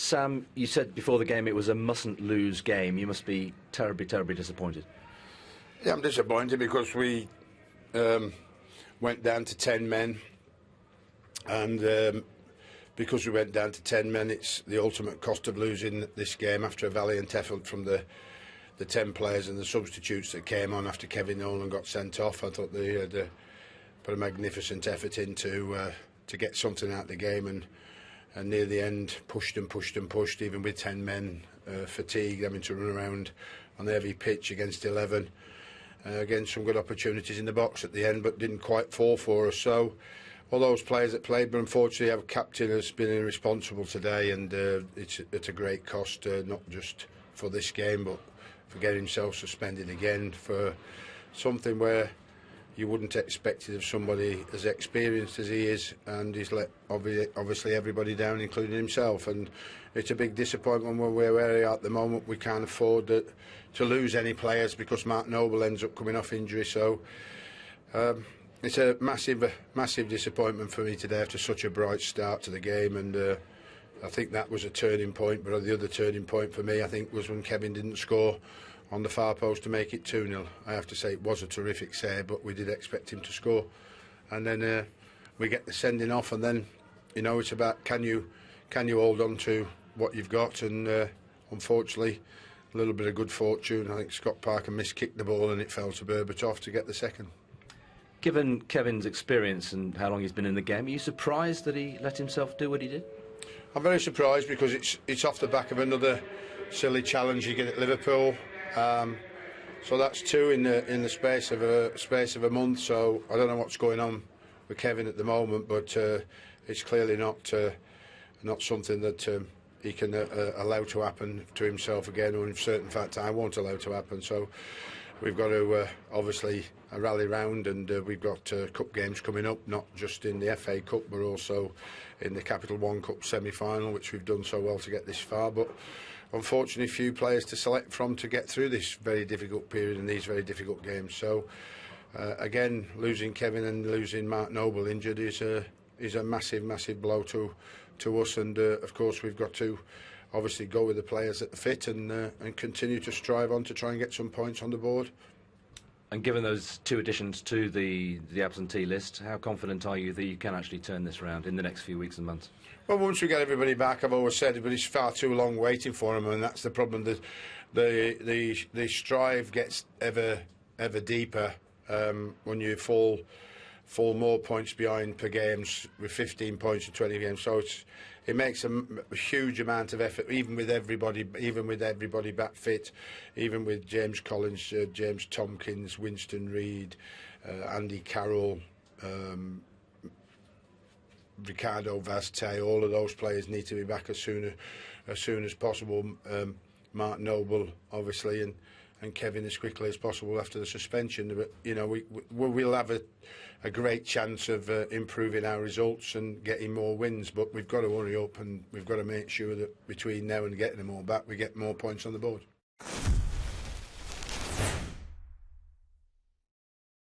Sam, you said before the game it was a mustn't-lose game. You must be terribly, terribly disappointed. Yeah, I'm disappointed because we went down to 10 men, and because we went down to 10 men, it's the ultimate cost of losing this game after a valiant effort from the 10 players and the substitutes that came on after Kevin Nolan got sent off. I thought they had put a magnificent effort in to get something out of the game, and near the end pushed and pushed and pushed, even with 10 men fatigued, having to run around on the heavy pitch against 11. Again, some good opportunities in the box at the end, but didn't quite fall for us. So all those players that played, but unfortunately our captain has been irresponsible today, and it's a great cost, not just for this game, but for getting himself suspended again for something where you wouldn't expect it of somebody as experienced as he is, and he's let obviously everybody down, including himself. And it's a big disappointment when we're where we are at the moment. We can't afford to lose any players because Mark Noble ends up coming off injury. So it's a massive disappointment for me today after such a bright start to the game, and I think that was a turning point. But the other turning point for me, I think, was when Kevin didn't score on the far post to make it 2-0. I have to say it was a terrific save, but we did expect him to score. And then we get the sending off, and then it's about can you hold on to what you've got, and unfortunately a little bit of good fortune. I think Scott Parker miskicked the ball and it fell to Berbatov to get the second. Given Kevin's experience and how long he's been in the game, are you surprised that he let himself do what he did? I'm very surprised because it's off the back of another silly challenge you get at Liverpool. So that's two in the space of a month. So I don't know what's going on with Kevin at the moment, but it's clearly not something that he can allow to happen to himself again, or in certain fact I won't allow to happen. So we've got to obviously rally round, and we've got cup games coming up, not just in the FA Cup but also in the Capital One Cup semi-final, which we've done so well to get this far. But unfortunately, few players to select from to get through this very difficult period and these very difficult games. So again, losing Kevin and losing Mark Noble injured is a massive blow to us, and of course we've got to obviously go with the players that are fit and continue to strive on to try and get some points on the board. And given those two additions to the absentee list, how confident are you that you can actually turn this around in the next few weeks and months? Well, once we get everybody back, I've always said it, but it's far too long waiting for them, and that's the problem. The strive gets ever deeper when you fall more points behind per games with 15 points in 20 games. So it makes a huge amount of effort, even with everybody back fit, even with James Collins, James Tompkins, Winston Reid, Andy Carroll, Ricardo Vazte. All of those players need to be back as soon as possible. Mark Noble, obviously, and Kevin as quickly as possible after the suspension. But we'll have a great chance of improving our results and getting more wins. But we've got to hurry up, and we've got to make sure that between now and getting them all back, we get more points on the board.